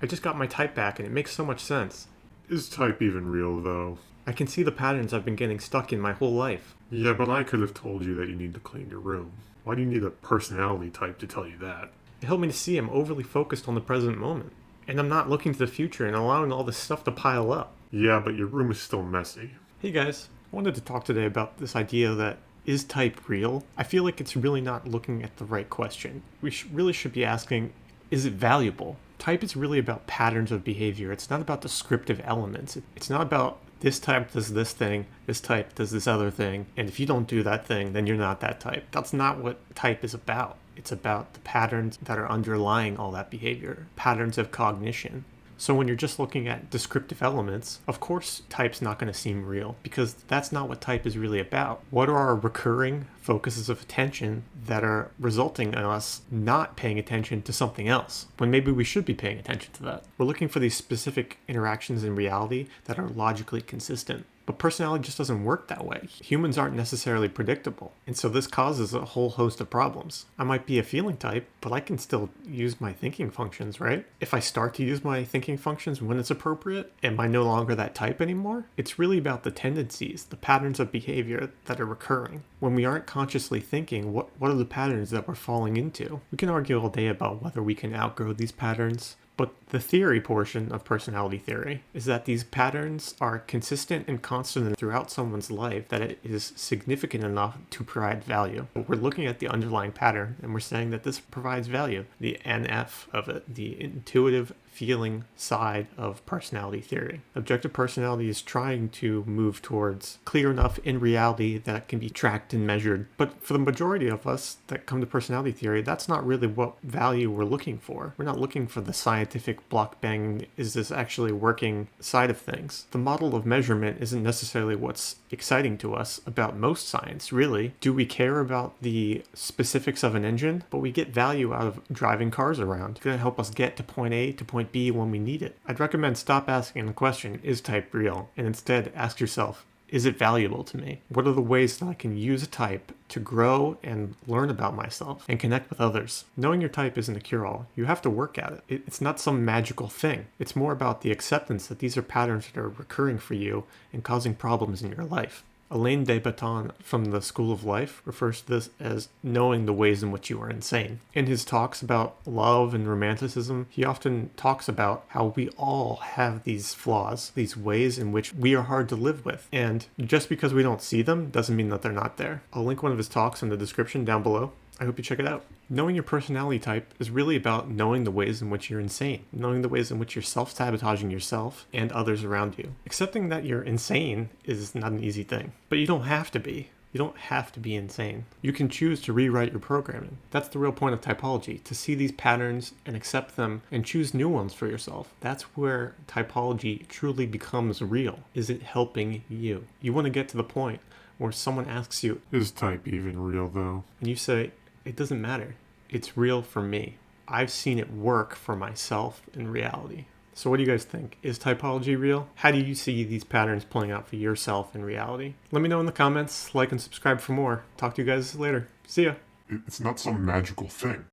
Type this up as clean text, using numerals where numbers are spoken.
I just got my type back and it makes so much sense. Is type even real, though? I can see the patterns I've been getting stuck in my whole life. Yeah, but I could have told you that you need to clean your room. Why do you need a personality type to tell you that? It helped me to see I'm overly focused on the present moment. And I'm not looking to the future and allowing all this stuff to pile up. Yeah, but your room is still messy. Hey guys, I wanted to talk today about this idea that is type real? I feel like it's really not looking at the right question. We really should be asking, is it valuable? Type is really about patterns of behavior. It's not about descriptive elements. It's not about this type does this thing, this type does this other thing, and if you don't do that thing, then you're not that type. That's not what type is about. It's about the patterns that are underlying all that behavior, patterns of cognition. So when you're just looking at descriptive elements, of course type's not going to seem real because that's not what type is really about. What are our recurring focuses of attention that are resulting in us not paying attention to something else when maybe we should be paying attention to that? We're looking for these specific interactions in reality that are logically consistent. But personality just doesn't work that way. Humans aren't necessarily predictable. And so this causes a whole host of problems. I might be a feeling type, but I can still use my thinking functions, right? If I start to use my thinking functions when it's appropriate, am I no longer that type anymore? It's really about the tendencies, the patterns of behavior that are recurring. When we aren't consciously thinking, what are the patterns that we're falling into? We can argue all day about whether we can outgrow these patterns. But the theory portion of personality theory is that these patterns are consistent and constant throughout someone's life, that it is significant enough to provide value. But we're looking at the underlying pattern and we're saying that this provides value. The NF of it, the intuitive feeling side of personality theory. Objective personality is trying to move towards clear enough in reality that it can be tracked and measured. But for the majority of us that come to personality theory, that's not really what value we're looking for. We're not looking for the scientific block bang, is this actually working side of things. The model of measurement isn't necessarily what's exciting to us about most science, really. Do we care about the specifics of an engine? But we get value out of driving cars around. It's going to help us get to point A to point B when we need it. I'd recommend stop asking the question, is type real? And instead ask yourself, is it valuable to me? What are the ways that I can use a type to grow and learn about myself and connect with others? Knowing your type isn't a cure-all. You have to work at it. It's not some magical thing. It's more about the acceptance that these are patterns that are recurring for you and causing problems in your life. Alain de Botton from the School of Life refers to this as knowing the ways in which you are insane. In his talks about love and romanticism, he often talks about how we all have these flaws, these ways in which we are hard to live with. And just because we don't see them doesn't mean that they're not there. I'll link one of his talks in the description down below. I hope you check it out. Knowing your personality type is really about knowing the ways in which you're insane, knowing the ways in which you're self-sabotaging yourself and others around you. Accepting that you're insane is not an easy thing, but you don't have to be. You don't have to be insane. You can choose to rewrite your programming. That's the real point of typology, to see these patterns and accept them and choose new ones for yourself. That's where typology truly becomes real. Is it helping you? You want to get to the point where someone asks you, is type even real, though? And you say, it doesn't matter. It's real for me. I've seen it work for myself in reality. So what do you guys think? Is typology real? How do you see these patterns playing out for yourself in reality? Let me know in the comments, like and subscribe for more. Talk to you guys later. See ya. It's not some magical thing.